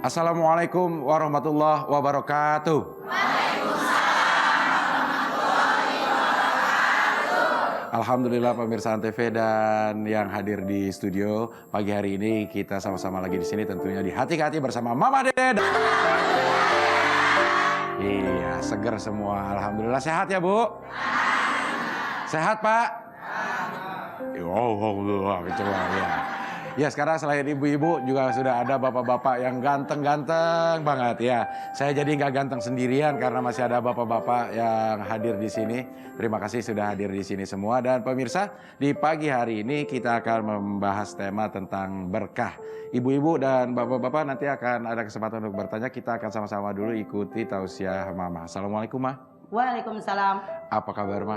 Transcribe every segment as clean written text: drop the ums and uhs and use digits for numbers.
Assalamualaikum warahmatullahi wabarakatuh. Alhamdulillah pemirsa Antv dan yang hadir di studio pagi hari ini, kita sama-sama lagi di sini tentunya di Hati ke Hati bersama Mama Dede. Iya, seger semua. Alhamdulillah. Sehat ya, Bu? Sehat, Pak? Alhamdulillah, kecuali ya. Ya, sekarang selain ibu-ibu juga sudah ada bapak-bapak yang ganteng-ganteng banget ya. Saya jadi nggak ganteng sendirian karena masih ada bapak-bapak yang hadir di sini. Terima kasih sudah hadir di sini semua. Dan pemirsa, di pagi hari ini kita akan membahas tema tentang berkah. Ibu-ibu dan bapak-bapak nanti akan ada kesempatan untuk bertanya. Kita akan sama-sama dulu ikuti tausiah Mama. Assalamualaikum, Ma. Waalaikumsalam. Apa kabar, Ma?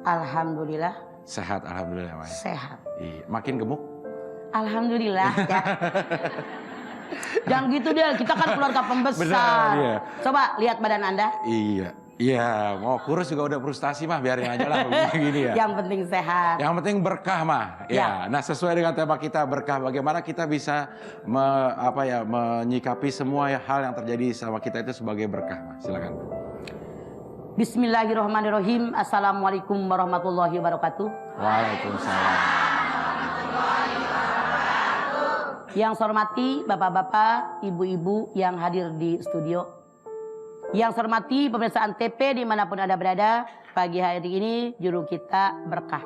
Alhamdulillah. Sehat, alhamdulillah, Ma. Sehat. Iya. Makin gemuk? Alhamdulillah ya. Jangan gitu deh, kita kan keluarga pembesar. Benar, iya. Coba lihat badan Anda. Iya. Iya, mau kurus juga udah frustasi mah, biarin aja lah begini ya. Yang penting sehat. Yang penting berkah mah. Ya. Nah, sesuai dengan tema kita berkah, bagaimana kita bisa menyikapi semua hal yang terjadi sama kita itu sebagai berkah, mah. Silakan. Bismillahirrahmanirrahim. Assalamualaikum warahmatullahi wabarakatuh. Waalaikumsalam. Yang saya hormati bapak-bapak, ibu-ibu yang hadir di studio. Yang saya hormati pemirsa Antv dimanapun Anda berada. Pagi hari ini judul kita berkah.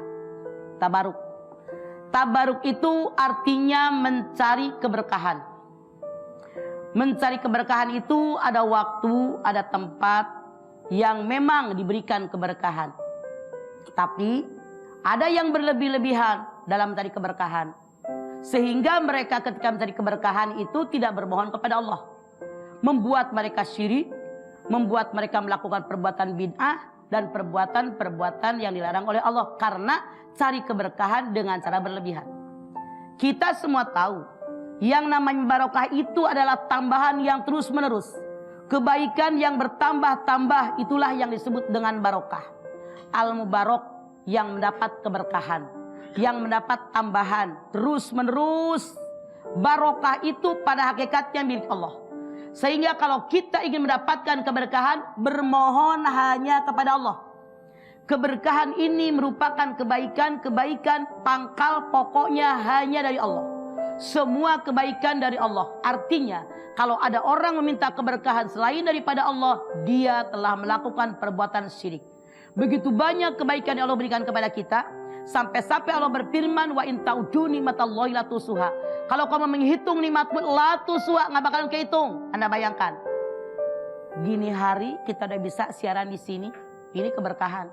Tabaruk. Tabaruk itu artinya mencari keberkahan. Mencari keberkahan itu ada waktu, ada tempat yang memang diberikan keberkahan. Tapi ada yang berlebih-lebihan dalam mencari keberkahan. Sehingga mereka ketika mencari keberkahan itu tidak bermohon kepada Allah. Membuat mereka syirik, membuat mereka melakukan perbuatan bid'ah dan perbuatan-perbuatan yang dilarang oleh Allah. Karena cari keberkahan dengan cara berlebihan. Kita semua tahu yang namanya barokah itu adalah tambahan yang terus menerus. Kebaikan yang bertambah-tambah itulah yang disebut dengan barokah. Al-Mubarok yang mendapat keberkahan. Yang mendapat tambahan terus menerus. Barokah itu pada hakikatnya milik Allah. Sehingga kalau kita ingin mendapatkan keberkahan, bermohon hanya kepada Allah. Keberkahan ini merupakan kebaikan-kebaikan pangkal pokoknya hanya dari Allah. Semua kebaikan dari Allah. Artinya kalau ada orang meminta keberkahan selain daripada Allah, dia telah melakukan perbuatan syirik. Begitu banyak kebaikan yang Allah berikan kepada kita. Sampai-sampai Allah berfirman, wa in ta'udu nikmatallahi la tusuha. Kalau kamu menghitung nikmatku la tusuha, nggak bakalan kehitung. Anda bayangkan. Gini hari kita udah bisa siaran di sini, ini keberkahan.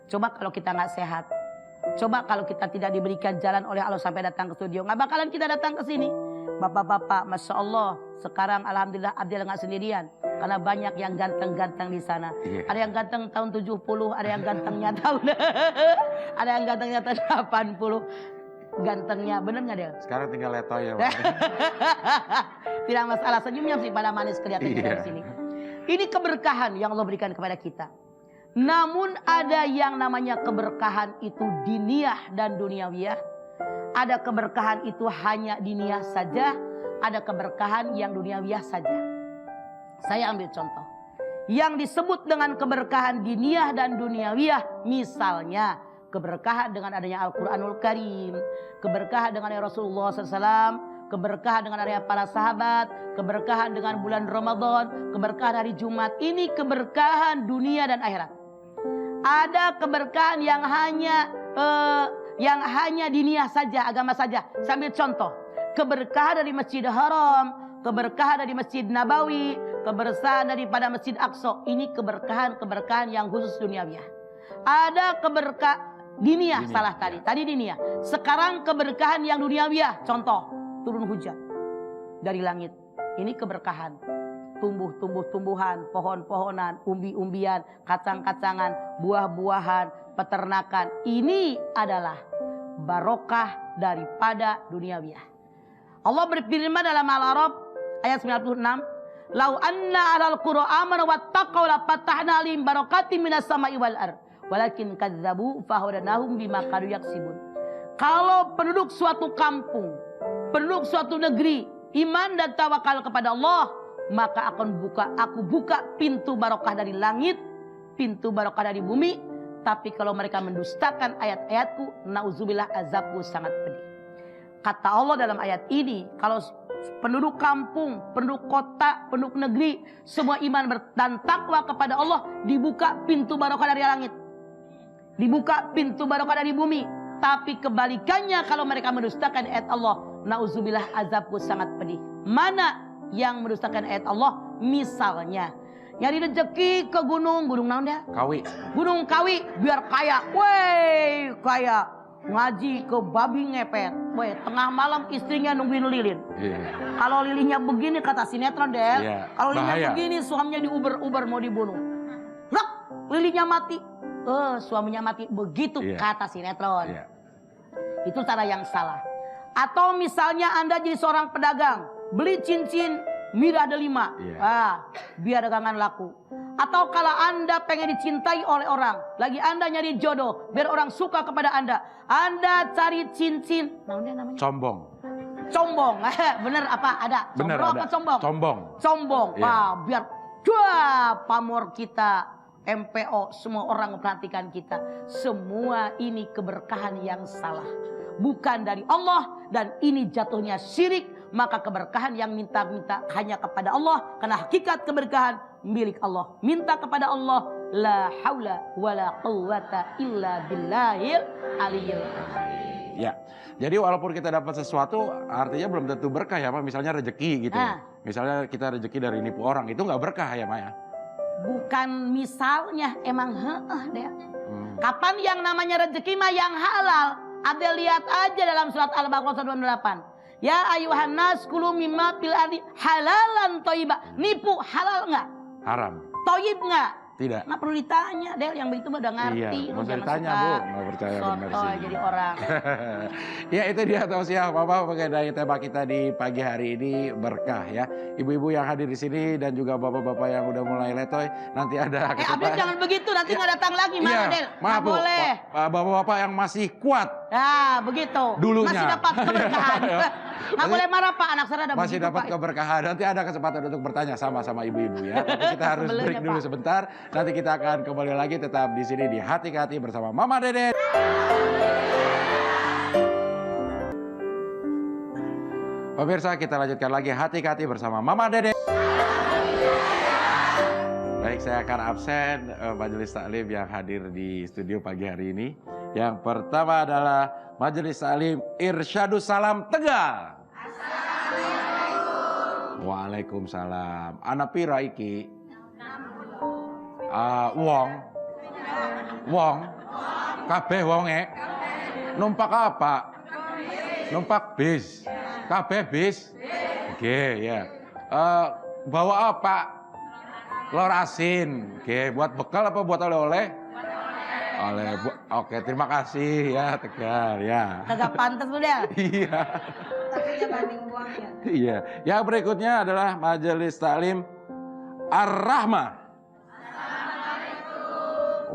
Coba kalau kita nggak sehat. Coba kalau kita tidak diberikan jalan oleh Allah sampai datang ke studio, nggak bakalan kita datang ke sini. Bapak-bapak, masya Allah, sekarang alhamdulillah Abdil nggak sendirian. Karena banyak yang ganteng-ganteng di sana. Yeah. Ada yang ganteng tahun 70, ada yang gantengnya tahun ada yang gantengnya tahun 80. Gantengnya, bener nggak dia? Sekarang tinggal leto ya, Tidak masalah, senyumnya sih pada manis kelihatan dari sini. Ini keberkahan yang Allah berikan kepada kita. Namun ada yang namanya keberkahan itu diniyah dan duniawiyah. Ada keberkahan itu hanya diniyah saja. Ada keberkahan yang duniawiyah saja. Saya ambil contoh. Yang disebut dengan keberkahan diniyah dan duniawiyah. Misalnya keberkahan dengan adanya Al-Quranul Karim. Keberkahan dengan Rasulullah SAW. Keberkahan dengan adanya para sahabat. Keberkahan dengan bulan Ramadan. Keberkahan hari Jumat. Ini keberkahan dunia dan akhirat. Ada keberkahan yang hanya diniyah saja, agama saja. Sambil contoh, keberkahan dari Masjid Haram, keberkahan dari Masjid Nabawi, keberkahan daripada Masjid Aqsa. Ini keberkahan yang khusus duniawiyah. Ada keberkahan diniyah, salah tadi diniyah. Sekarang keberkahan yang duniawiyah. Contoh, turun hujan dari langit. Ini keberkahan. Tumbuh-tumbuhan, pohon-pohonan, umbi-umbian, kacang-kacangan, buah-buahan, peternakan. Ini adalah barokah daripada duniawiyah. Allah berfirman dalam Al-A'raf ayat 96, "Lau anna 'alal qura amanu wattaqau la fatahna 'alaihim barakatim minas sama'i wal ardh, walakin kadzdzabu fahadanahum bima kanu yaksibun." Kalau penduduk suatu kampung, penduduk suatu negeri iman dan tawakal kepada Allah, maka aku buka pintu barokah dari langit, pintu barokah dari bumi. Tapi kalau mereka mendustakan ayat-ayatku, nauzubillah, azabku sangat pedih. Kata Allah dalam ayat ini, kalau penduduk kampung, penduduk kota, penduduk negeri, semua iman dan takwa kepada Allah, dibuka pintu barokah dari langit, dibuka pintu barokah dari bumi. Tapi kebalikannya, kalau mereka mendustakan ayat Allah, nauzubillah, azabku sangat pedih. Mana yang mendustakan ayat Allah? Misalnya nyari rezeki ke gunung naon dah? Kawi. Gunung Kawi biar kaya. Weh, kaya. Ngaji ke babi ngepet. Weh, tengah malam istrinya nungguin lilin. Iya. Kalau lilinnya begini, kata sinetron Del. Iya, Kalau lilinnya bahaya. begini, suaminya diuber-uber mau dibunuh. Rak, lilinnya mati. Suaminya mati. Begitu Iya. kata sinetron. Iya. Itu cara yang salah. Atau misalnya Anda jadi seorang pedagang, beli cincin Mira Delima, Iya. biar dagangan laku. Atau kalau Anda pengen dicintai oleh orang, lagi Anda nyari jodoh, biar orang suka kepada Anda cari cincin, namanya? Combong. Combong. Bener apa? Ada. Bener Combong ada. apa combong? Combong. Combong. Iya. Biar pamor kita, MPO, semua orang memperhatikan kita. Semua ini keberkahan yang salah, bukan dari Allah, dan ini jatuhnya syirik. Maka keberkahan yang minta-minta hanya kepada Allah, karena hakikat keberkahan milik Allah. Minta kepada Allah, la haula wala quwwata illa billahil aliyyil azim. Ya, jadi walaupun kita dapat sesuatu, artinya belum tentu berkah ya, Mak. Misalnya rezeki gitu. Misalnya kita rezeki dari nipu orang, itu nggak berkah ya, Mak ya? Bukan misalnya, emang deh. Kapan yang namanya rezeki mah yang halal? Ada lihat aja dalam surat Al-Baqarah 28. Ya ayuhan nas kulu mimma fil ardi halalan thayyiba. Nipu halal nggak? Haram. Thayyib nggak? Tidak. Nggak perlu ditanya, Del, yang begitu mah udah ngerti. Iya, Lu nggak usah jangan ditanya, suka Bu. Nggak percaya benar sotoy sih. jadi orang. Ya, itu dia tausiah Bapak mengenai tema kita di pagi hari ini, berkah ya. Ibu-ibu yang hadir di sini dan juga bapak-bapak yang udah mulai letoy, nanti ada Abdel jangan begitu, nanti nggak datang lagi, Iya, mana Del? maaf, Nggak Bu. boleh. Bapak-bapak yang masih kuat Ya begitu. Dulunya. Masih dapat keberkahan. Nggak boleh marah Pak, anak saya ada masih begitu, dapat Pak. keberkahan. Nanti ada kesempatan untuk bertanya sama ibu-ibu ya. Tapi kita harus Sebelumnya, break dulu Pak. sebentar. Nanti kita akan kembali lagi tetap di sini di Hati ke Hati bersama Mama Dede. Pemirsa, kita lanjutkan lagi Hati ke Hati bersama Mama Dede. Baik, saya akan absen majelis taklim yang hadir di studio pagi hari ini. Yang pertama adalah Majelis Taklim Irsyadus Salam Tegal. Waalaikumsalam. Anak pira iki? Wong. Kabeh wonge. Numpak apa? Numpak bis. Kabeh bis. Oke, ya. Bawa apa? Telur asin. Oke, buat bekal apa buat oleh-oleh? Oke, terima kasih ya Tegal ya. Kagak pantas lu, Del. Iya. Tapi dia banding buangnya. Iya. Yang berikutnya adalah Majelis Taklim Ar-Rahmah.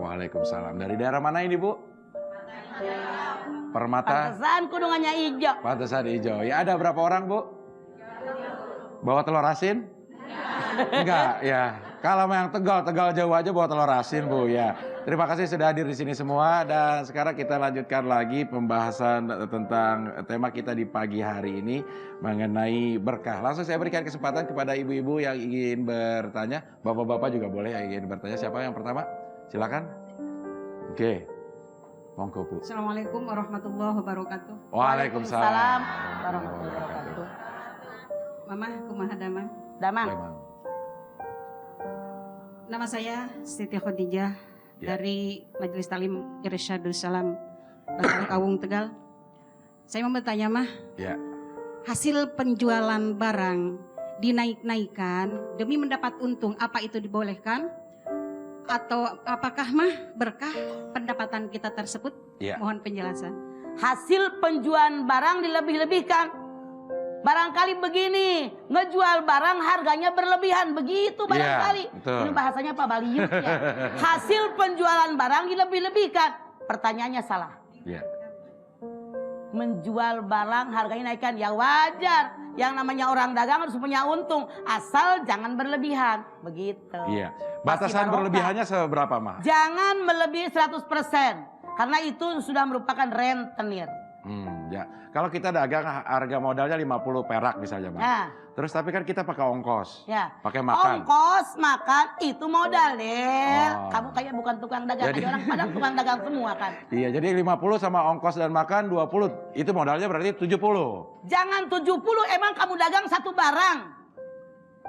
Waalaikumsalam. Dari daerah mana ini, Bu? Permata. Pantesan kudungannya hijau. Pantesan hijau. Ya, ada berapa orang, Bu? Bawa telur asin? Enggak, ya. Kalau yang Tegal jauh aja bawa telur asin, Bu, ya. Terima kasih sudah hadir di sini semua, dan sekarang kita lanjutkan lagi pembahasan tentang tema kita di pagi hari ini mengenai berkah. Langsung saya berikan kesempatan kepada ibu-ibu yang ingin bertanya, bapak-bapak juga boleh yang ingin bertanya. Siapa yang pertama? Silakan. Oke. Monggo, Bu. Assalamualaikum warahmatullahi wabarakatuh. Waalaikumsalam warahmatullahi wabarakatuh. Mama, kumaha damang. Damang. Memang. Nama saya Siti Khadijah dari Majelis Taklim Irsyadus Salam Basar Kawung Tegal. Saya mau bertanya mah, Ya. hasil penjualan barang dinaik-naikkan demi mendapat untung, apa itu dibolehkan? Atau apakah mah berkah pendapatan kita tersebut? Ya. Mohon penjelasan. Hasil penjualan barang dilebih-lebihkan. Barangkali begini, ngejual barang harganya berlebihan, begitu barangkali. betul. Ini bahasanya Pak Baliut ya. Hasil penjualan barang dilebih-lebihkan. Pertanyaannya salah. Ya. Menjual barang harganya naikkan, ya wajar. yang namanya orang dagang harus punya untung. Asal jangan berlebihan. Begitu. Iya. Pasti Batasan barokah. berlebihannya seberapa, Mah? Jangan melebihi 100%. Karena itu sudah merupakan rentenir. Ya. Kalau kita dagang harga modalnya 50 perak misalnya, Mah. Nah, Terus tapi kan kita pakai ongkos. ya. Pakai makan. Ongkos, makan, itu modal, Del. Oh. Kamu kayak bukan tukang dagang. Jadi- Ada orang Padang tukang dagang semua kan. Iya, jadi 50 sama ongkos dan makan 20. Itu modalnya berarti 70. Jangan 70, emang kamu dagang satu barang.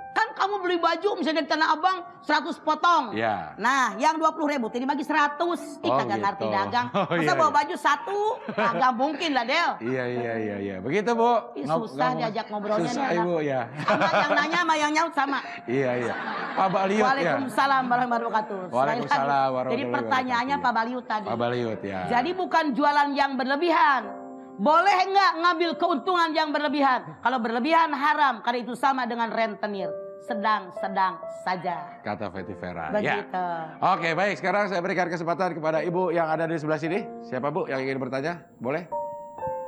Kan kamu beli baju misalnya di Tanah Abang 100 potong. Iya. Nah, yang 20.000 tadi bagi 100. Ih, Oh, kagak gitu. ngerti dagang. Oh, Masa iya, bawa iya. baju satu? Kagak mungkin lah, Del. Iya. Begitu, Bu. Ih, susah diajak ngobrolnya Susah, nih, anak. Ibu, ya. Sama yang nanya sama yang nyaut sama. Iya. Pak Baliut ya. Waalaikumsalam warahmatullahi wabarakatuh. Waalaikumsalam Sekali lagi. warahmatullahi Jadi pertanyaannya wabarakatuh. Pak Baliut tadi. Pak Baliut ya. Jadi bukan jualan yang berlebihan. Boleh nggak ngambil keuntungan yang berlebihan? Kalau berlebihan haram, karena itu sama dengan rentenir. Sedang-sedang saja. Kata Feti Vera. Begitu. Ya. Oke, baik. Sekarang saya berikan kesempatan kepada Ibu yang ada di sebelah sini. Siapa, Bu, yang ingin bertanya? Boleh?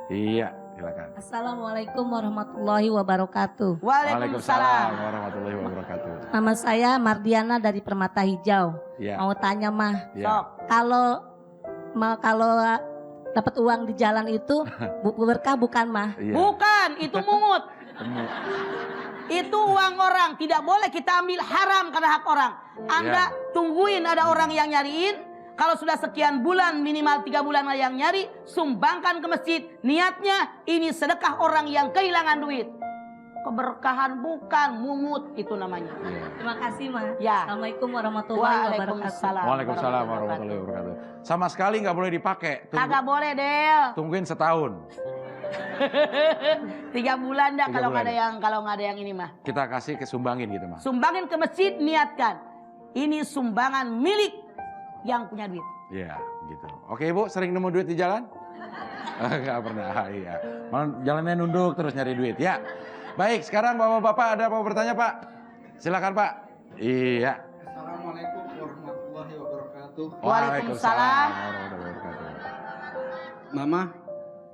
Iya, silakan. Assalamualaikum warahmatullahi wabarakatuh. Waalaikumsalam. warahmatullahi wabarakatuh. Nama saya Mardiana dari Permata Hijau. Iya. Mau tanya mah, Iya. Sok. kalau dapat uang di jalan itu berkah bukan mah? Iya. Bukan, itu mungut. Temu. Itu uang orang, tidak boleh kita ambil haram karena hak orang. Anda tungguin ada orang yang nyariin. Kalau sudah sekian bulan, minimal 3 bulan yang nyari, sumbangkan ke masjid. Niatnya ini sedekah orang yang kehilangan duit. Keberkahan bukan, mungut itu namanya. Iya. Terima kasih mah. Ya. Assalamualaikum warahmatullahi wabarakatuh. Waalaikumsalam. Waalaikumsalam warahmatullahi wabarakatuh. Sama sekali nggak boleh dipakai. Kagak boleh, Del. Tungguin setahun. 3 bulan dah 3 kalau nggak bulan. ada yang ini mah. Kita kasih kesumbangin gitu, Mas. Sumbangin ke masjid, niatkan. Ini sumbangan milik yang punya duit. Iya, gitu. Oke, Ibu, sering nemu duit di jalan? Enggak pernah, iya. Malah jalannya nunduk terus nyari duit, ya. Baik, sekarang Bapak-bapak ada mau bertanya, Pak? Silakan, Pak. Iya. Assalamualaikum warahmatullahi wabarakatuh. Waalaikumsalam. warahmatullahi wabarakatuh. Mama,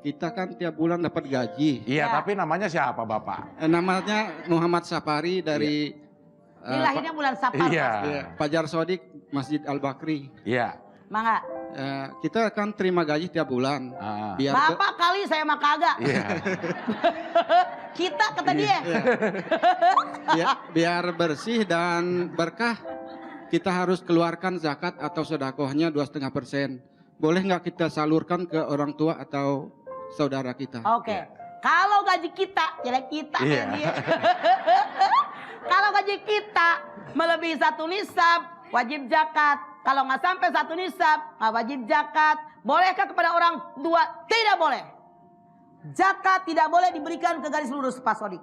kita kan tiap bulan dapat gaji. Iya, Ya. tapi namanya siapa, Bapak? Namanya Muhammad Sapari dari Ini lahirnya bulan Safar. Iya. Fajar Sodik Masjid Al Bakri. Iya. Mangga. Kita kan terima gaji tiap bulan. Ah, Biar Bapak kali saya mah kagak. Iya. Kita kata dia. biar bersih dan berkah, kita harus keluarkan zakat atau sedekahnya 2,5%. Boleh nggak kita salurkan ke orang tua atau saudara kita? Oke. Kalau gaji kita, jelek kita Iya. kan dia. Kalau gaji kita melebihi 1 nisab, wajib zakat. Kalau nggak sampai 1 nisab, nggak wajib zakat. Bolehkah kepada orang tua? Tidak boleh. Zakat tidak boleh diberikan ke garis lurus, Pak Sodik.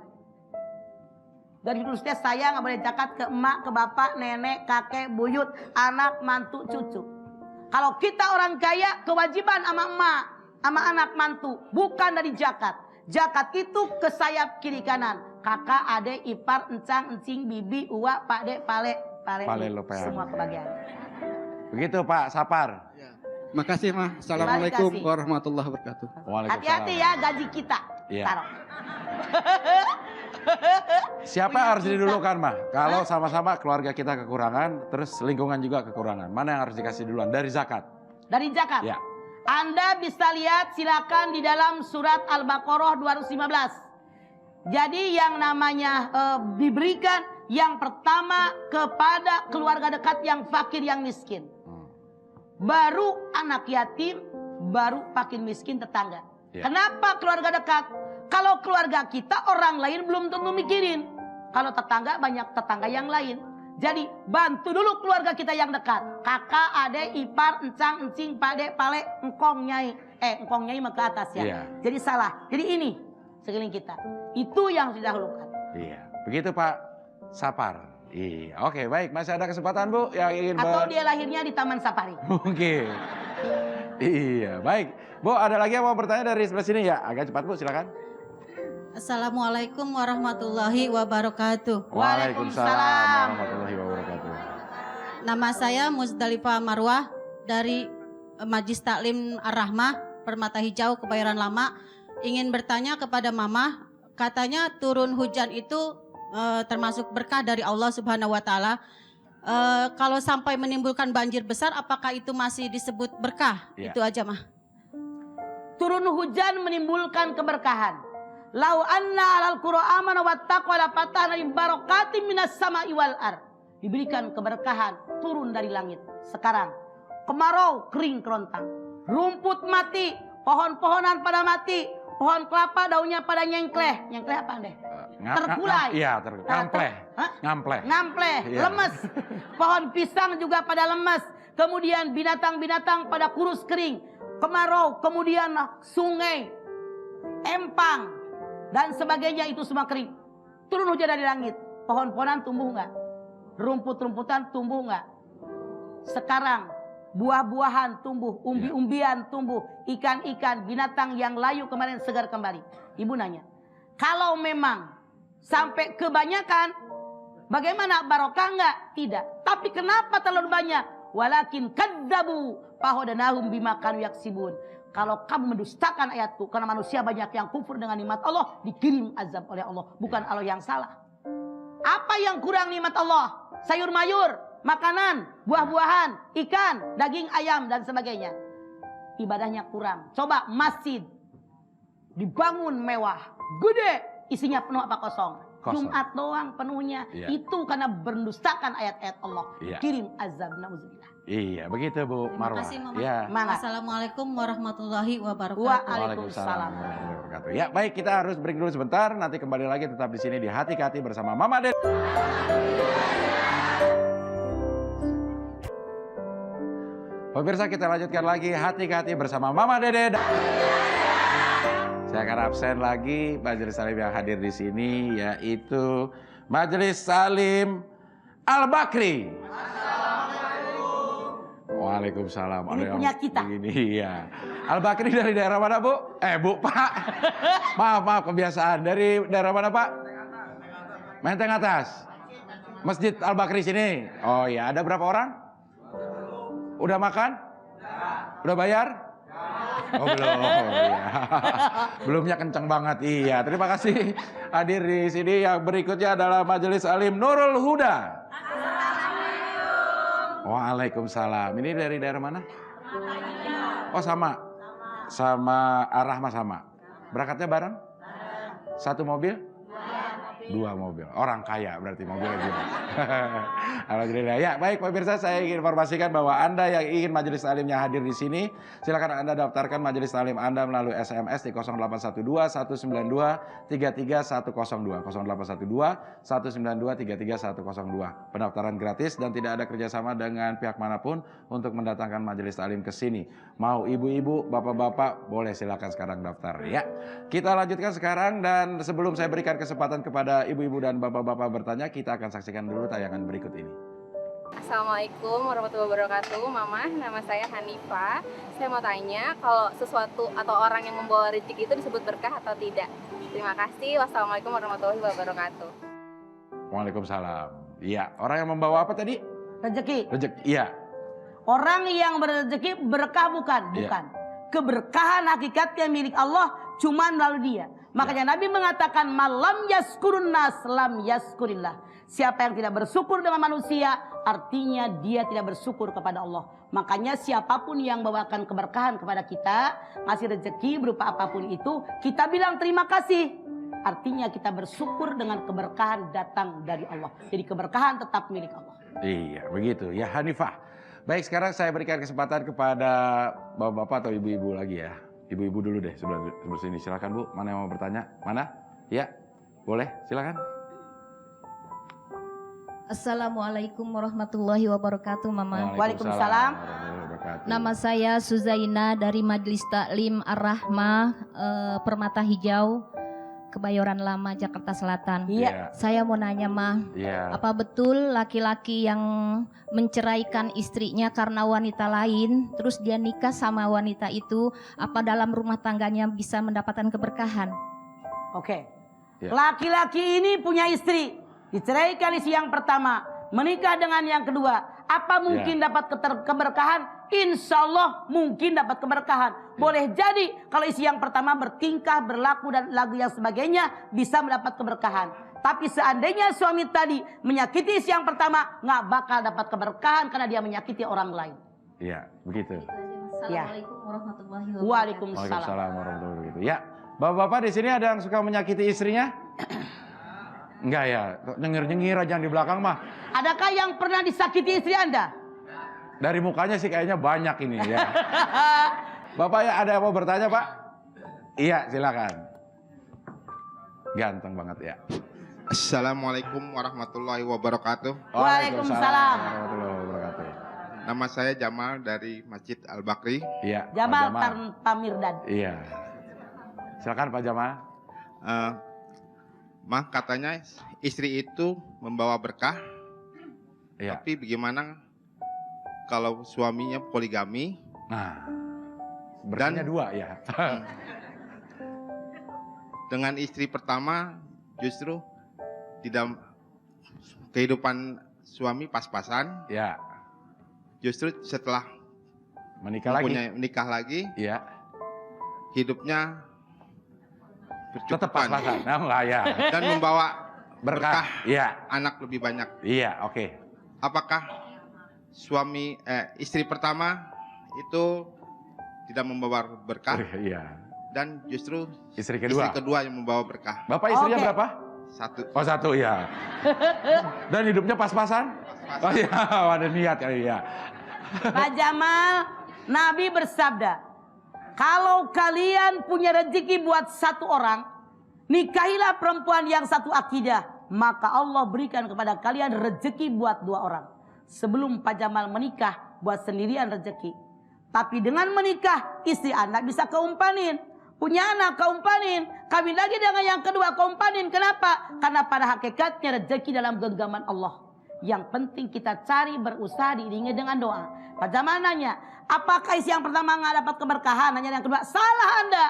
Garis lurusnya saya nggak boleh zakat ke emak, ke bapak, nenek, kakek, buyut, anak, mantu, cucu. Kalau kita orang kaya, kewajiban sama emak, sama anak mantu, bukan dari zakat. Zakat itu ke sayap kiri kanan. Kakak, adek, ipar, encang, encing, bibi, uwa, pakde, pale, Pale, lopean. semua kebagian. Begitu, Pak Sapar. Makasih, Mah. Assalamualaikum Terima kasih. warahmatullahi wabarakatuh. Waalaikumsalam. Hati-hati ya gaji kita. Iya. Taruh. Siapa yang harus didulukan, Mah? Kalau sama-sama keluarga kita kekurangan, terus lingkungan juga kekurangan. Mana yang harus dikasih duluan? Dari zakat. Dari zakat. Ya. Anda bisa lihat silakan di dalam surat Al-Baqarah 215. Jadi yang namanya diberikan yang pertama kepada keluarga dekat yang fakir yang miskin. Baru anak yatim, baru fakir miskin tetangga. Ya. Kenapa keluarga dekat? Kalau keluarga kita orang lain belum tentu mikirin. Kalau tetangga banyak tetangga yang lain. Jadi bantu dulu keluarga kita yang dekat. Kakak, adek, ipar, encang, encing, pade, pale, engkong, nyai. Engkong, nyai mah ke atas ya. Iya. Jadi salah. Jadi ini sekeliling kita. Itu yang harus didahulukan. Iya. Begitu, Pak Sapar. Iya. Oke, baik. Masih ada kesempatan, Bu, yang ingin Atau dia lahirnya di Taman Safari. Mungkin. Iya, baik. Bu, ada lagi yang mau bertanya dari sebelah sini ya? Agak cepat, Bu, silakan. Assalamualaikum warahmatullahi wabarakatuh. Waalaikumsalam. warahmatullahi wabarakatuh. Nama saya Muzdalifah Marwah dari Majlis Taklim Ar-Rahmah, Permata Hijau, Kebayoran Lama. Ingin bertanya kepada Mama, katanya turun hujan itu termasuk berkah dari Allah Subhanahu wa taala. Kalau sampai menimbulkan banjir besar, apakah itu masih disebut berkah? Iya. Itu aja mah. Turun hujan menimbulkan keberkahan. Lau anna alal qura amana wattaqwa la fatahna barakatim minas sama'i wal ard. Diberikan keberkahan turun dari langit. Sekarang kemarau kering kerontang, rumput mati, pohon-pohonan pada mati, pohon kelapa daunnya pada nyengkleh. Nyengkleh apa deh? Terkulai. Iya, ngampleh. Hah? Ngampleh. Ngampleh, Iya. lemes. Pohon pisang juga pada lemes. Kemudian binatang-binatang pada kurus kering. Kemarau, kemudian sungai, empang, dan sebagainya itu semua kering. Turun hujan dari langit. Pohon-pohonan tumbuh enggak? Rumput-rumputan tumbuh enggak? Sekarang buah-buahan tumbuh, umbi-umbian tumbuh, ikan-ikan, binatang yang layu kemarin segar kembali. Ibu nanya, kalau memang sampai kebanyakan, bagaimana, barokah enggak? Tidak. Tapi kenapa terlalu banyak? Walakin kadzabu fahadanahum bima kanu yaksibun. Kalau kamu mendustakan ayatku, karena manusia banyak yang kufur dengan nikmat Allah, dikirim azab oleh Allah, bukan Allah yang salah. Apa yang kurang nikmat Allah? Sayur mayur, makanan, buah-buahan, ikan, daging ayam dan sebagainya. Ibadahnya kurang. Coba masjid dibangun mewah, gede, isinya penuh apa kosong? Kosong. Jumat doang penuhnya. Iya. Itu karena mendustakan ayat-ayat Allah. Iya. Kirim azab, nauzubillah. Iya, begitu Bu Terima Marwah. kasih, Mama. Iya. Mangga. Assalamualaikum warahmatullahi wabarakatuh. Waalaikumsalam. warahmatullahi wabarakatuh. Ya, baik, kita harus break dulu sebentar. Nanti kembali lagi tetap di sini di Hati ke Hati bersama Mama Dede. Pemirsa, kita lanjutkan lagi Hati ke Hati bersama Mama Dede. Saya akan absen lagi Majelis Salim yang hadir di sini, yaitu Majelis Salim Al-Bakri. Waalaikumsalam. Ini Ada yang punya kita. begini, iya. Al-Bakri dari daerah mana, Bu? Bu, Pak. Maaf, kebiasaan. Dari daerah mana, Pak? Menteng Atas. Masjid Al-Bakri sini. Oh iya, ada berapa orang? Udah makan? Udah bayar? Oh belum, iya. Belumnya kenceng banget, iya. Terima kasih hadir di sini. Yang berikutnya adalah Majelis Alim Nurul Huda. Waalaikumsalam. Ini dari daerah mana? Oh sama, sama Ar-Rahmah sama. Berangkatnya bareng? Satu mobil? Dua mobil. Orang kaya berarti mobilnya dua. Alhamdulillah. Ya, baik pemirsa, saya ingin informasikan bahwa Anda yang ingin Majelis Talimnya hadir di sini, silakan Anda daftarkan Majelis Talim Anda melalui SMS di 0812 192 33102. 0812 192 33102. Pendaftaran gratis dan tidak ada kerjasama dengan pihak manapun untuk mendatangkan Majelis Talim ke sini. Mau ibu-ibu, bapak-bapak, boleh silakan sekarang daftar ya. Kita lanjutkan sekarang, dan sebelum saya berikan kesempatan kepada ibu-ibu dan bapak-bapak bertanya, kita akan saksikan dulu tayangan berikut ini. Assalamualaikum warahmatullahi wabarakatuh. Mama, nama saya Hanifah. Saya mau tanya, kalau sesuatu atau orang yang membawa rezeki itu disebut berkah atau tidak? Terima kasih. Wassalamualaikum warahmatullahi wabarakatuh. Waalaikumsalam. Iya, orang yang membawa apa tadi? Rezeki. Rezeki. Iya. Orang yang berrezeki berkah bukan? Iya. Bukan. Keberkahan hakikatnya milik Allah, cuma melalui dia. Makanya Nabi mengatakan, malam yaskurun nas lam yaskurillah. Siapa yang tidak bersyukur dengan manusia, artinya dia tidak bersyukur kepada Allah. Makanya siapapun yang bawakan keberkahan kepada kita, ngasih rezeki berupa apapun itu, kita bilang terima kasih. Artinya kita bersyukur dengan keberkahan datang dari Allah. Jadi keberkahan tetap milik Allah. Iya, begitu. Ya, Hanifah. Baik, sekarang saya berikan kesempatan kepada bapak-bapak atau ibu-ibu lagi ya. Ibu-ibu dulu deh sebelah sini. Silakan Bu, mana yang mau bertanya? Mana? Ya, boleh. Silakan. Assalamualaikum warahmatullahi wabarakatuh, Mama. Waalaikumsalam. warahmatullahi wabarakatuh. Nama saya Suzaina dari Majelis Taklim Ar-Rahmah Permata Hijau, Kebayoran Lama, Jakarta Selatan. Iya. Saya mau nanya, Mah, Iya. apa betul laki-laki yang menceraikan istrinya karena wanita lain, terus dia nikah sama wanita itu, apa dalam rumah tangganya bisa mendapatkan keberkahan? Oke. Ya. Laki-laki ini punya istri, diceraikan istri yang pertama, menikah dengan yang kedua. Apa mungkin dapat keberkahan? insya Allah mungkin dapat keberkahan. Boleh jadi kalau istri yang pertama bertingkah, berlaku dan lagu yang sebagainya bisa mendapat keberkahan. Tapi seandainya suami tadi menyakiti istri yang pertama, nggak bakal dapat keberkahan karena dia menyakiti orang lain. Iya, begitu. Assalamualaikum warahmatullahi wabarakatuh. Waalaikumsalam. Waalaikumsalam warahmatullahi wabarakatuh. Ya, bapak-bapak di sini ada yang suka menyakiti istrinya? Enggak ya, nyengir-nyengir aja di belakang mah. Adakah yang pernah disakiti istri Anda? Dari mukanya sih kayaknya banyak ini ya. Bapak ya ada yang mau bertanya Pak? Iya silakan. Ganteng banget ya. Assalamualaikum warahmatullahi wabarakatuh. Waalaikumsalam. Warahmatullahi wabarakatuh. Nama saya Jamal dari Masjid Al-Bakri. Iya. Pak Jamal Pamirdad. Iya. Silakan Pak Jamal. Mah katanya istri itu membawa berkah. Iya. Tapi bagaimana kalau suaminya poligami? Nah, berkahnya Dan- dua ya. Dengan istri pertama justru tidak kehidupan suami pas-pasan. Ya. Justru setelah Menikah lagi. menikah lagi, Iya. hidupnya Tetap bercukupan pas-pasan. Nah, enggak ya. dan membawa Berkah. Iya. anak lebih banyak. Iya, oke. Apakah istri pertama itu tidak membawa berkah Iya. dan justru Istri istri kedua. kedua yang membawa berkah? Bapak istrinya Oke. berapa? Satu. Oh satu ya. Dan hidupnya pas-pasan? Oh iya, ada niat kali ya. Pak Jamal, Nabi bersabda, kalau kalian punya rezeki buat satu orang, nikahilah perempuan yang satu akidah, maka Allah berikan kepada kalian rezeki buat dua orang. Sebelum Pak Jamal menikah, buat sendirian rezeki. Tapi dengan menikah, istri anak bisa keumpanin. Punya anak keumpanin. Kawin lagi dengan yang kedua keumpanin. Kenapa? Karena pada hakikatnya rezeki dalam genggaman Allah. Yang penting kita cari, berusaha, diiringi dengan doa. Pak Jamal nanya, apakah istri yang pertama nggak dapat keberkahan? Nanya yang kedua, salah Anda.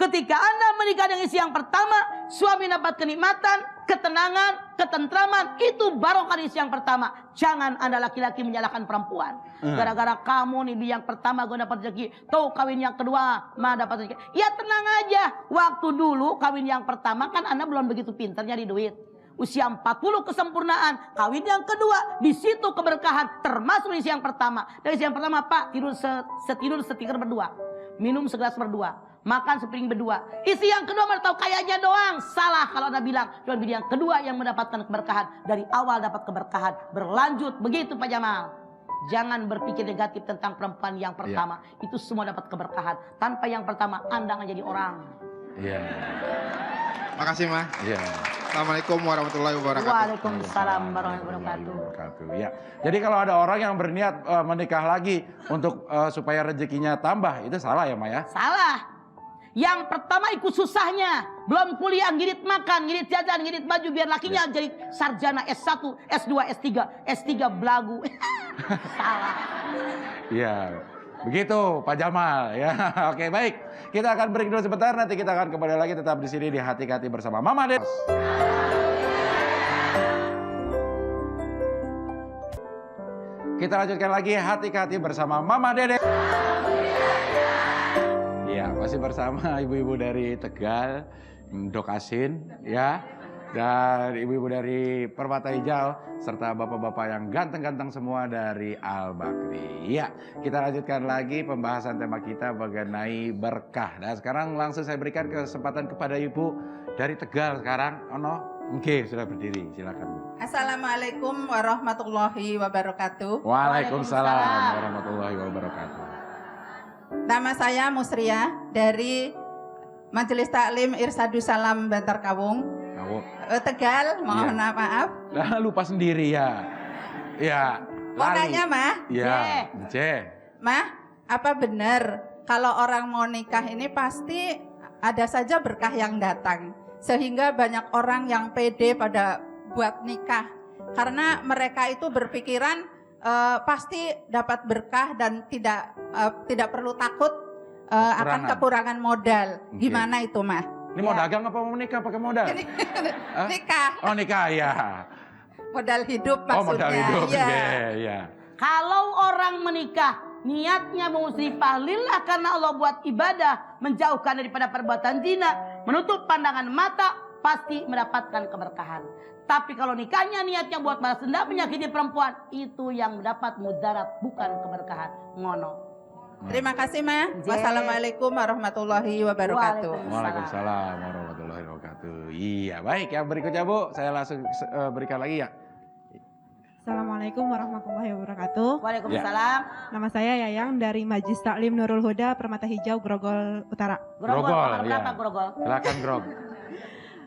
Ketika Anda menikah dengan istri yang pertama, suami dapat kenikmatan, ketenangan, ketentraman. Itu barokah di istri yang pertama. Jangan Anda laki-laki menyalahkan perempuan. Gara-gara kamu nih di yang pertama gue dapat rezeki. Tuh kawin yang kedua mah dapat rezeki. Ya tenang aja. Waktu dulu kawin yang pertama kan Anda belum begitu pintar nyari duit. Usia 40 kesempurnaan, kawin yang kedua, di situ keberkahan, termasuk isi yang pertama. Dari isi yang pertama, Pak, tidur setidur berdua, minum segelas berdua, makan sepiring berdua. Isi yang kedua mau tahu kayaknya doang, salah kalau Anda bilang. Cuma yang kedua yang mendapatkan keberkahan, dari awal dapat keberkahan, berlanjut begitu Pak Jamal. Jangan berpikir negatif tentang perempuan yang pertama, itu semua dapat keberkahan. Tanpa yang pertama, Anda akan jadi orang. Iya. Makasih, Mah. Iya. Assalamualaikum warahmatullahi wabarakatuh. Waalaikumsalam warahmatullahi wabarakatuh. Ya. Jadi kalau ada orang yang berniat menikah lagi untuk supaya rezekinya tambah, itu salah ya Maya? Salah. Yang pertama ikut susahnya. Belum kuliah, ngirit makan, ngirit jajan, ngirit baju. Biar lakinya jadi sarjana S1, S2, S3. S3 belagu. Salah. Iya. Begitu Pak Jamal ya. Oke baik. Kita akan break dulu sebentar. Nanti kita akan kembali lagi tetap di sini di Hati-Hati bersama Mama Dede. Kita lanjutkan lagi Hati-Hati bersama Mama Dede. Ya, masih bersama ibu-ibu dari Tegal, Dok Asin, ya, dan ibu-ibu dari Permata Hijau, serta bapak-bapak yang ganteng-ganteng semua dari Al-Bakri. Ya, kita lanjutkan lagi pembahasan tema kita mengenai berkah. Dan sekarang langsung saya berikan kesempatan kepada ibu dari Tegal sekarang. Oke, sudah berdiri, silakan. Assalamualaikum warahmatullahi wabarakatuh. Waalaikumsalam warahmatullahi wabarakatuh. Nama saya Musria dari Majelis Taklim Irsadus Salam Bantar Kawung, Tegal. Mohon Iya. maaf. Nah, lupa sendiri ya. Ya. Mau lali. nanya, Mah? Ya, C. Mah, apa benar kalau orang mau nikah ini pasti ada saja berkah yang datang, sehingga banyak orang yang pede pada buat nikah karena mereka itu berpikiran pasti dapat berkah dan tidak perlu takut akan kekurangan modal. Oke. Gimana itu, Mah? Ini mau dagang apa mau menikah pakai modal? Ini Hah? nikah, Oh nikah ya. modal hidup Oh maksudnya. modal hidup. Iya. Iya. Kalau orang menikah niatnya musrifah lillah karena Allah buat ibadah, menjauhkan daripada perbuatan zina, menutup pandangan mata, pasti mendapatkan keberkahan. Tapi kalau nikahnya niatnya buat balas dendam, menyakiti perempuan, itu yang mendapat mudarat, bukan keberkahan. Ngono. Terima kasih, Ma. Jen. Wassalamualaikum warahmatullahi wabarakatuh. Waalaikumsalam warahmatullahi wabarakatuh. Iya, baik. Yang berikutnya Bu, saya langsung berikan lagi ya. Assalamualaikum warahmatullahi wabarakatuh. Waalaikumsalam. Nama saya Yayang dari Majlis Taklim Nurul Huda, Permata Hijau, Grogol Utara. Grogol, Grogol, berapa iya. grogol? Silakan Grog.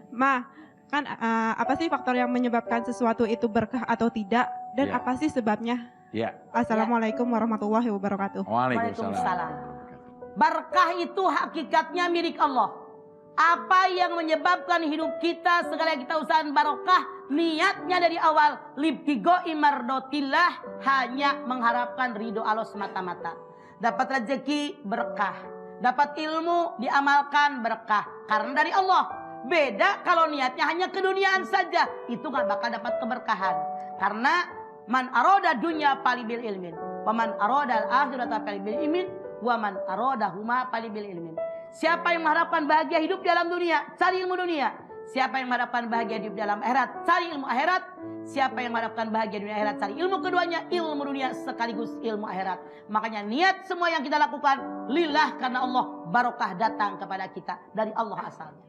Ma, kan apa sih faktor yang menyebabkan sesuatu itu berkah atau tidak? Dan Ya. apa sih sebabnya? Ya. Assalamualaikum warahmatullahi wabarakatuh. Waalaikumsalam. Berkah itu hakikatnya milik Allah. Apa yang menyebabkan hidup kita, segala yang kita usahakan barokah, niatnya dari awal libtigoi mardotillah, hanya mengharapkan ridho Allah semata-mata. Dapat rezeki berkah, dapat ilmu diamalkan berkah karena dari Allah. Beda kalau niatnya hanya keduniaan saja, itu nggak bakal dapat keberkahan. Karena man aroda dunya palibil ilmin, waman aroda al-akhirata palibil ilmin, waman aroda huma palibil ilmin. Siapa yang mengharapkan bahagia hidup di dalam dunia, cari ilmu dunia. Siapa yang mengharapkan bahagia hidup di dalam akhirat, cari ilmu akhirat. Siapa yang mengharapkan bahagia di dunia akhirat, cari ilmu keduanya, ilmu dunia sekaligus ilmu akhirat. Makanya niat semua yang kita lakukan lillah karena Allah, barokah datang kepada kita dari Allah asalnya.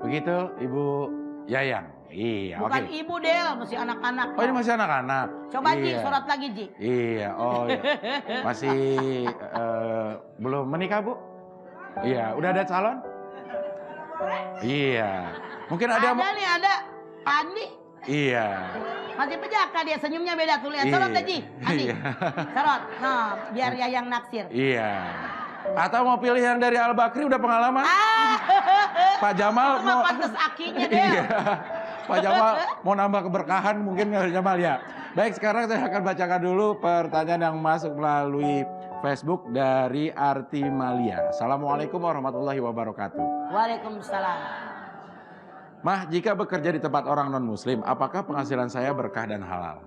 Begitu Ibu Yayang. Iya, Bukan oke. ibu Del, masih anak-anak. Oh, ini masih anak-anak. Coba Ji, Iya. surat lagi Ji. Iya, oh iya. Masih belum menikah, Bu? Iya, udah ada calon? Iya. Mungkin ada nih, ada. Andi. Iya. Masih pejaka dia, senyumnya beda tuh. Lihat, sorot Iya. Ji. Andi. Iya. Sorot. Nah, biar Yayang naksir. Iya. Atau mau pilih yang dari Al Bakri udah pengalaman? Pak Jamal Itu mah mau pantes akinya Del. Iya. Pak Jamal mau nambah keberkahan mungkin Pak Jamal ya. Baik, sekarang saya akan bacakan dulu pertanyaan yang masuk melalui Facebook dari Arti Malia. Assalamualaikum warahmatullahi wabarakatuh. Waalaikumsalam. Mah, jika bekerja di tempat orang non-muslim, apakah penghasilan saya berkah dan halal?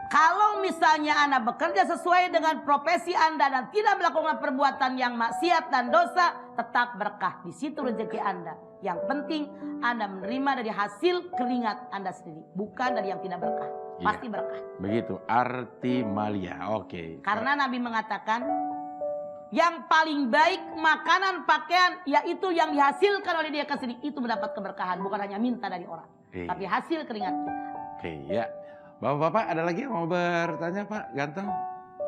Kalau misalnya Anda bekerja sesuai dengan profesi Anda dan tidak melakukan perbuatan yang maksiat dan dosa, tetap berkah. Di situ rezeki Anda. Yang penting Anda menerima dari hasil keringat Anda sendiri, bukan dari yang tidak berkah. Pasti Iya. berkah. Begitu, Arti Malia. Oke. Karena Nabi mengatakan, yang paling baik makanan, pakaian, yaitu yang dihasilkan oleh dia sendiri, itu mendapat keberkahan. Bukan hanya minta dari orang, Iya. tapi hasil keringat kita. Oke, ya. Bapak-bapak ada lagi yang mau bertanya, Pak? Ganteng?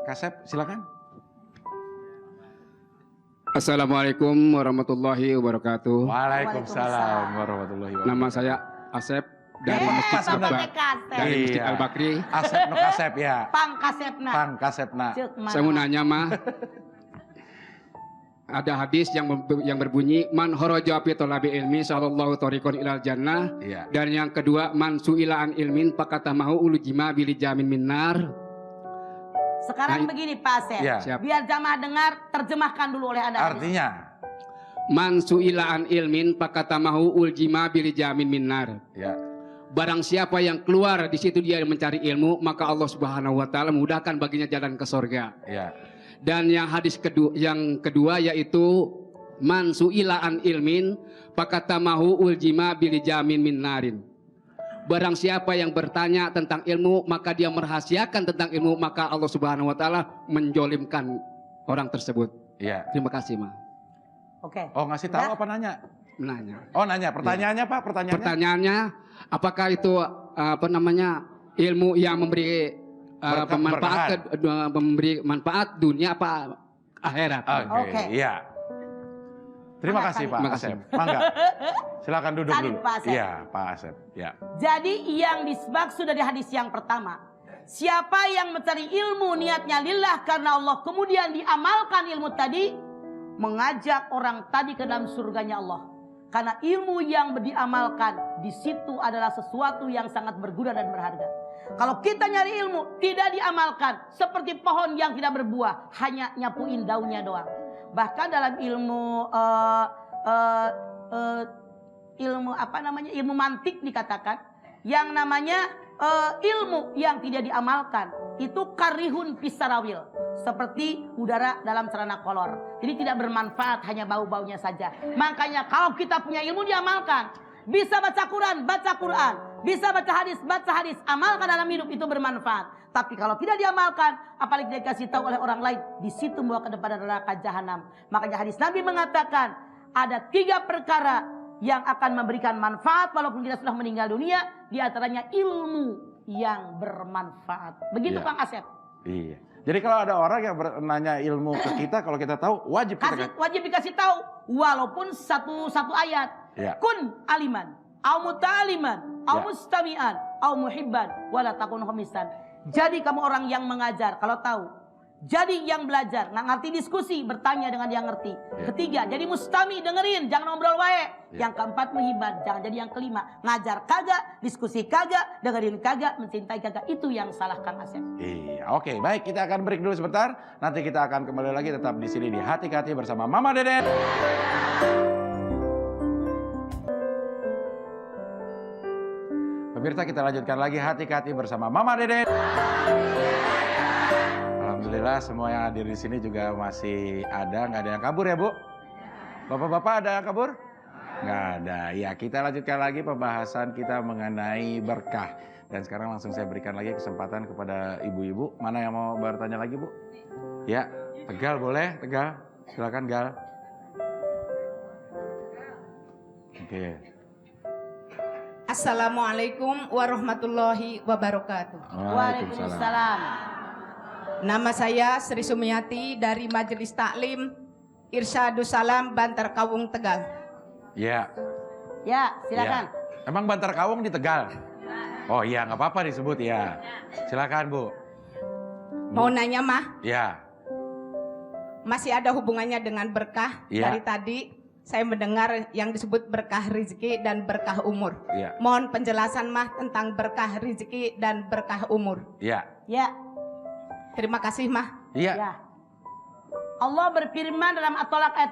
Kasep, silakan. Assalamualaikum warahmatullahi wabarakatuh. Waalaikumsalam warahmatullahi wabarakatuh. Nama saya Asep dari Masjid Pas benar. dari Masjid Iya. Al Bakri. Asep no Kasep ya. Pang kasepna. Pang Kasepna. Cek mana. Saya mau nanya mah, ada hadis yang berbunyi man horoja fi talabi ilmi sallallahu tariqon ilal jannah. Iya. Dan yang kedua man suila an ilmin fakatamahu ulujima bili jamin minnar. Sekarang begini Pak Asep, Iya. Siap. biar jamaah dengar, terjemahkan dulu oleh Anda. Artinya, Man suila an ilmin fakatamahu uljima bili jamin minnar. ya. Barang siapa yang keluar di situ dia mencari ilmu, maka Allah Subhanahu wa taala mudahkan baginya jalan ke sorga. Ya. Dan yang hadis yang kedua yaitu man suila an ilmin fakatamahu uljima bili jamin minnarin. Barang siapa yang bertanya tentang ilmu, maka dia merahasiakan tentang ilmu, maka Allah Subhanahu wa taala menjolimkan orang tersebut. Iya. Terima kasih, Ma. Oke. Oh, ngasih tahu Ya. apa nanya? Menanya. Oh, nanya. Pertanyaannya, Pak, pertanyaannya. Pertanyaannya, apakah itu ilmu yang memberi memberi manfaat dunia apa akhirat? Oke, iya. Terima kasih Pak Terima kasih. Asep. Mangga. Silakan duduk Salib, dulu. Pak Asep. Iya, Pak Asep. Ya. Jadi yang dimaksud dari hadis yang pertama, siapa yang mencari ilmu niatnya lillah karena Allah, kemudian diamalkan ilmu tadi, mengajak orang tadi ke dalam surganya Allah. Karena ilmu yang diamalkan di situ adalah sesuatu yang sangat berguna dan berharga. Kalau kita nyari ilmu tidak diamalkan, seperti pohon yang tidak berbuah, hanya nyapuin daunnya doang. Bahkan dalam ilmu ilmu mantik dikatakan, yang namanya ilmu yang tidak diamalkan itu karihun pisarawil, seperti udara dalam celana kolor. Jadi tidak bermanfaat, hanya bau-baunya saja. Makanya kalau kita punya ilmu diamalkan. Bisa baca Quran, baca Quran. Bisa baca hadis, amalkan dalam hidup, itu bermanfaat. Tapi kalau tidak diamalkan, apalagi dikasih tahu oleh orang lain, di situ membawa ke depan neraka jahanam. Makanya hadis Nabi mengatakan ada 3 perkara yang akan memberikan manfaat walaupun kita sudah meninggal dunia. Di antaranya ilmu yang bermanfaat. Begitu Iya. Kang Asep. Iya. Jadi kalau ada orang yang nanya ilmu ke kita, kalau kita tahu wajib kita Wajib dikasih tahu walaupun satu ayat. Ya. Kun aliman, au muta'aliman, au Ya. mustami'an, au muhibban, wala takun homisan. Jadi kamu orang yang mengajar kalau tahu. Jadi yang belajar, nggak ngerti diskusi, bertanya dengan yang ngerti. Ya. Ketiga, jadi mustami, dengerin, jangan ngobrol wae. Ya. Yang keempat, muhibban, jangan jadi yang kelima. Ngajar kagak, diskusi kagak, dengerin kagak, mencintai kagak. Itu yang salah Kang Asep. Iya, oke, baik, kita akan break dulu sebentar. Nanti kita akan kembali lagi tetap di sini di Hati ke Hati bersama Mama Deden. Pemirsa, kita lanjutkan lagi Hati ke Hati bersama Mama Deden. Alhamdulillah semua yang hadir di sini juga masih ada, nggak ada yang kabur ya Bu? Bapak-bapak ada yang kabur? Nggak ada. Ya, kita lanjutkan lagi pembahasan kita mengenai berkah. Dan sekarang langsung saya berikan lagi kesempatan kepada ibu-ibu. Mana yang mau bertanya lagi Bu? Ya, Tegal boleh, Tegal. Silakan Gal. Oke. Assalamualaikum warahmatullahi wabarakatuh. Waalaikumsalam. Nama saya Sri Sumiati dari Majelis Taklim Irsyadus Salam Bantar Kawung Tegal. Ya. Ya, silakan. Ya. Emang Bantar Kawung di Tegal? Oh iya, nggak apa-apa disebut ya. Silakan Bu. Mau nanya mah, Ya. masih ada hubungannya dengan berkah. Ya. Dari tadi saya mendengar yang disebut berkah rezeki dan berkah umur. Ya. Mohon penjelasan mah tentang berkah rezeki dan berkah umur. Ya. Ya. Terima kasih mah. Iya. Ya. Allah berfirman dalam At-Tolak ayat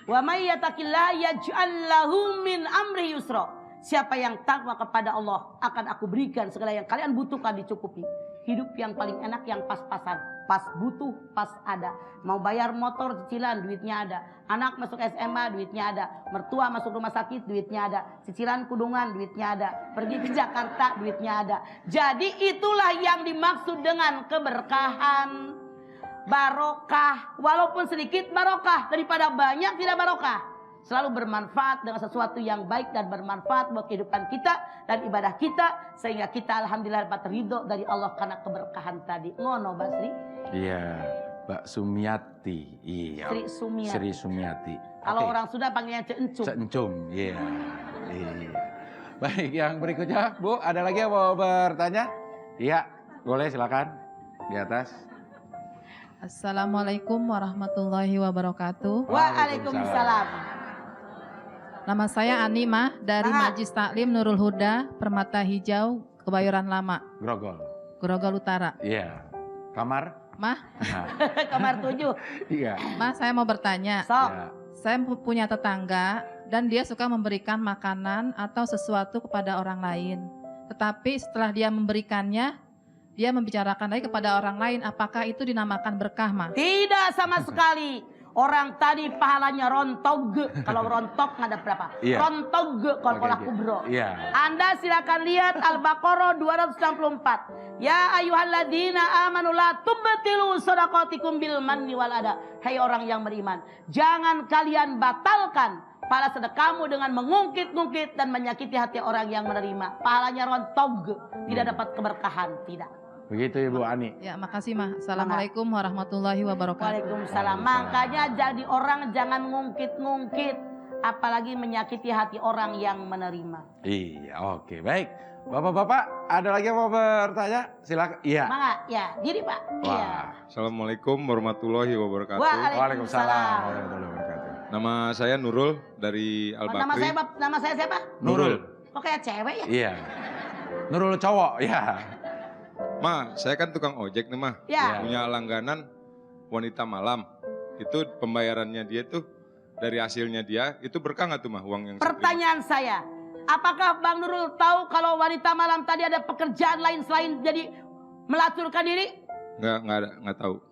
3. Wa may yattaqillaha yaj'al lahu min amri yusra. Siapa yang takwa kepada Allah, akan aku berikan segala yang kalian butuhkan dicukupi. Hidup yang paling enak, yang pas-pasan. Pas butuh, pas ada. Mau bayar motor cicilan, duitnya ada. Anak masuk SMA, duitnya ada. Mertua masuk rumah sakit, duitnya ada. Cicilan kudungan, duitnya ada. Pergi ke Jakarta, duitnya ada. Jadi itulah yang dimaksud dengan keberkahan. Barokah. Walaupun sedikit barokah, daripada banyak tidak barokah. Selalu bermanfaat dengan sesuatu yang baik dan bermanfaat buat kehidupan kita dan ibadah kita. Sehingga kita alhamdulillah dapat ridho dari Allah karena keberkahan tadi. Ngono Basri. Iya, Mbak Sumiati. Iya. Sri Sumiati. Sri Sumiati. Kalau Oke. orang sudah panggilnya Ceencum. Ceencum, iya. Iya. Baik, yang berikutnya, Bu, ada lagi yang mau bertanya? Iya, boleh silakan di atas. Assalamualaikum warahmatullahi wabarakatuh. Waalaikumsalam. Nama saya Animah dari Nah. Majelis Taklim Nurul Huda, Permata Hijau, Kebayoran Lama, Grogol. Grogol Utara. Iya. Kamar? Mah, Nah, Kamar 7. iya. Mah saya mau bertanya. Sok. Ya. Saya punya tetangga dan dia suka memberikan makanan atau sesuatu kepada orang lain. Tetapi setelah dia memberikannya, dia membicarakan lagi kepada orang lain. Apakah itu dinamakan berkah, Mah? Tidak sama sekali. Orang tadi pahalanya rontog. Kalau rontok nggak ada berapa. Iya. Rontog kalau Oke, pola oke. kubro. Iya. Anda silakan lihat Al-Baqarah 264. Ya ayyuhalladzina amanu la tubtilu shadaqatikum bil manni wal adha. Hai orang yang beriman, jangan kalian batalkan pahala sedekahmu dengan mengungkit-ungkit dan menyakiti hati orang yang menerima. Pahalanya rontog, tidak dapat keberkahan, tidak. Begitu Ibu Ani. Ya, makasih, Mah. Assalamualaikum warahmatullahi wabarakatuh. Waalaikumsalam. Makanya jadi orang jangan ngungkit-ngungkit, apalagi menyakiti hati orang yang menerima. Iya, oke, baik. Bapak-bapak, ada lagi yang mau bertanya? Silakan. Iya. Mangga, ya, diri Pak. Iya. Wah. Assalamualaikum warahmatullahi wabarakatuh. Waalaikumsalam. Warahmatullahi wabarakatuh. Nama saya Nurul dari Al Nama Bakri. saya siapa? Nurul. Kok kayak cewek ya? Iya. Nurul cowok, ya. Ma, saya kan tukang ojek nih, Ma. Ya. Punya langganan wanita malam. Itu pembayarannya dia tuh dari hasilnya dia, itu berkah nggak tuh, Ma, uang yang saya terima? Pertanyaan saya, apakah Bang Nurul tahu kalau wanita malam tadi ada pekerjaan lain selain jadi melacurkan diri? Nggak tahu.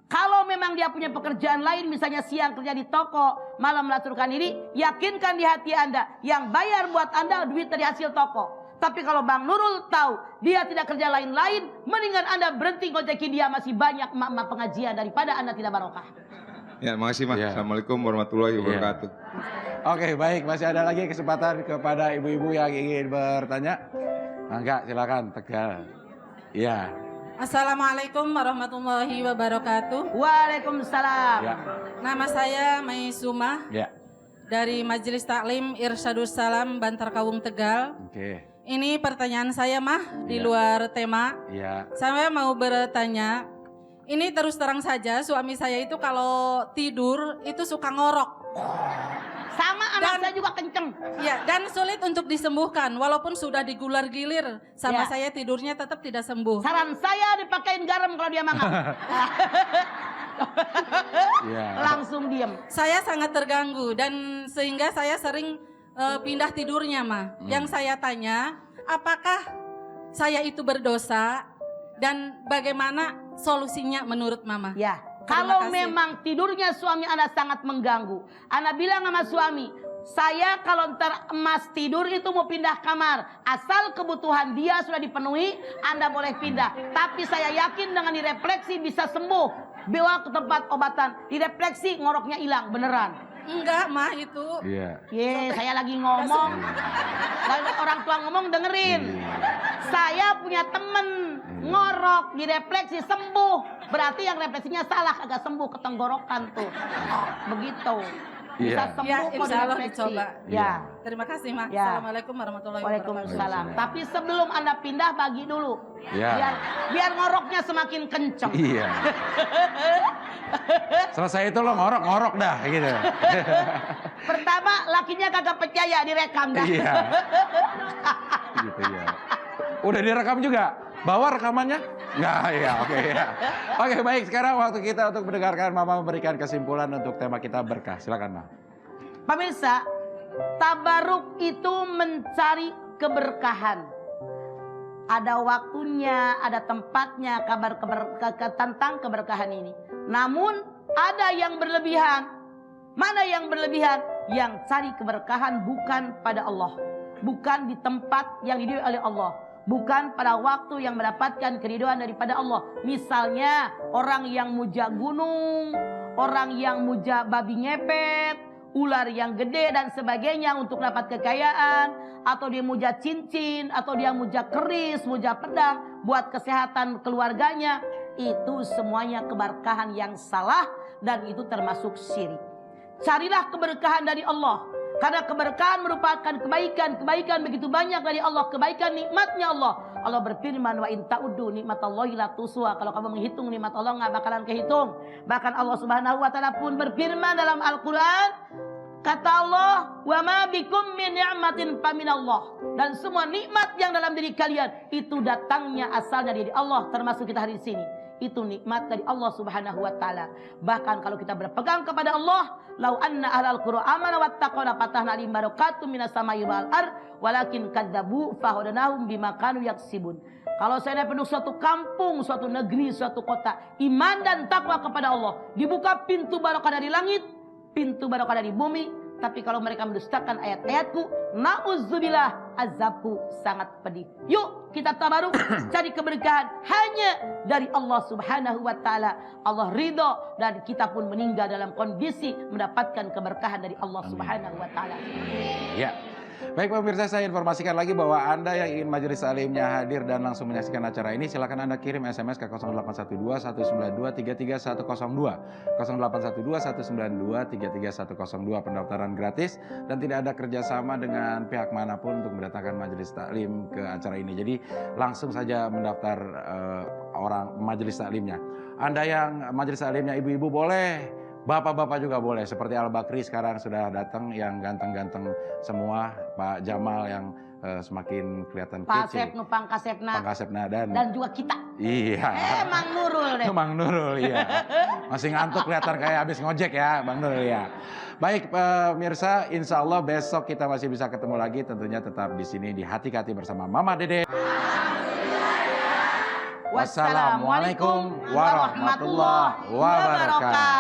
Kalau memang dia punya pekerjaan lain, misalnya siang kerja di toko, malam melacurkan diri, yakinkan di hati Anda, yang bayar buat Anda duit dari hasil toko. Tapi kalau Bang Nurul tahu dia tidak kerja lain-lain, mendingan Anda berhenti ngojekin dia, masih banyak emak-emak pengajian daripada Anda tidak barokah. Ya, makasih Mas. Assalamualaikum warahmatullahi wabarakatuh. Oke, baik. Masih ada lagi kesempatan kepada ibu-ibu yang ingin bertanya. Enggak, silakan Tegal. Iya. Assalamualaikum warahmatullahi wabarakatuh. Waalaikumsalam. Ya. Nama saya Mai Sumah Ya. dari Majelis Taklim Irsyadus Salam Bantar Kawung Tegal. Oke. Ini pertanyaan saya mah di luar tema. Iya. Saya mau bertanya, ini terus terang saja suami saya itu kalau tidur itu suka ngorok. Sama anak saya juga kenceng. Ya, dan sulit untuk disembuhkan walaupun sudah digular-gilir sama Ya. saya tidurnya tetap tidak sembuh. Saran saya dipakein garam kalau dia mangap. Langsung diem. Saya sangat terganggu dan sehingga saya sering pindah tidurnya mah. Yang saya tanya, apakah saya itu berdosa dan bagaimana solusinya menurut Mama? Ya. Terima Kalau kasih. memang tidurnya suami Anda sangat mengganggu, Anda bilang sama suami, saya kalau ntar emas tidur itu mau pindah kamar, asal kebutuhan dia sudah dipenuhi, Anda boleh pindah. Tapi saya yakin dengan direfleksi bisa sembuh. Bawa ke tempat obatan, direfleksi ngoroknya hilang beneran. Enggak mah itu. Iya. Saya lagi ngomong, lalu orang tua ngomong dengerin. Saya punya temen ngorok, direfleksi sembuh. Berarti yang refleksinya salah, agak sembuh ke tenggorokan tuh. Begitu. Bisa Iya. sembuh Ya, kok insya Allah direfleksi. dicoba. Ya. Terima kasih Mah. Ya. Assalamualaikum warahmatullahi wabarakatuh. Waalaikumsalam. Tapi sebelum Anda pindah bagi dulu. Ya. Biar ngoroknya semakin kenceng. Iya. Selesai itu lo ngorok-ngorok dah gitu. Pertama lakinya kagak percaya, direkam dah. Iya. Gitu ya. Udah direkam juga? Bawa rekamannya? Nggak, ya oke ya. Oke baik, sekarang waktu kita untuk mendengarkan Mama memberikan kesimpulan untuk tema kita berkah. Silakan Mama. Pemirsa, tabaruk itu mencari keberkahan. Ada waktunya, ada tempatnya tentang keberkahan ini. Namun ada yang berlebihan. Mana yang berlebihan? Yang cari keberkahan bukan pada Allah. Bukan di tempat yang diridhoi oleh Allah. Bukan pada waktu yang mendapatkan keridhaan daripada Allah. Misalnya orang yang muja gunung, orang yang muja babi ngepet, ular yang gede dan sebagainya untuk dapat kekayaan, atau dia muja cincin, atau dia muja keris, muja pedang buat kesehatan keluarganya, itu semuanya keberkahan yang salah dan itu termasuk syirik. Carilah keberkahan dari Allah. Karena keberkahan merupakan kebaikan begitu banyak dari Allah, kebaikan nikmatnya Allah. Allah berfirman, wa in ta'uddu nikmatallahi la tuhsuha. Kalau kamu menghitung nikmat Allah nggak bakalan kehitung. Bahkan Allah Subhanahu wa taala pun berfirman dalam Al-Qur'an, kata Allah, wa ma bikum min ni'matin faminallah. Dan semua nikmat yang dalam diri kalian itu datangnya asalnya dari Allah, termasuk kita hari di sini. Itu nikmat dari Allah Subhanahu wa taala. Bahkan kalau kita berpegang kepada Allah, lau anna ahlal qura amanu wattaqau la fatahna alaihim barakatum minas samai wal ard walakin kadzabu fahadanahum bima kanu yaksibun. Kalau saya penduduk suatu kampung, suatu negeri, suatu kota, iman dan takwa kepada Allah, dibuka pintu barokah dari langit, pintu barokah dari bumi. Tapi kalau mereka mendustakan ayat-ayatku, na'udzubillah, azabku sangat pedih. Yuk kita tabaruk, cari keberkahan hanya dari Allah Subhanahu wa taala. Allah ridho dan kita pun meninggal dalam kondisi mendapatkan keberkahan dari Allah Subhanahu wa taala. Ya. Baik pemirsa, saya informasikan lagi bahwa Anda yang ingin majelis taklimnya hadir dan langsung menyaksikan acara ini, silakan Anda kirim SMS ke 0812 192 33102, 0812 192 33102. Pendaftaran gratis dan tidak ada kerjasama dengan pihak manapun untuk mendatangkan majelis taklim ke acara ini. Jadi langsung saja mendaftar orang majelis taklimnya. Anda yang majelis taklimnya ibu-ibu boleh, bapak-bapak juga boleh. Seperti Al Bakri sekarang sudah datang yang ganteng-ganteng semua. Pak Jamal yang semakin kelihatan Pak kece. Sepnu, Pangkasepna, dan juga kita. Iya. Mang Nurul deh. Mang Nurul, iya. Masih ngantuk kelihatan kayak habis ngojek ya, Bang Nurul ya. Baik pemirsa, insya Allah besok kita masih bisa ketemu lagi. Tentunya tetap di sini di Hati-Hati bersama Mama Dede. Wassalamualaikum warahmatullahi wabarakatuh.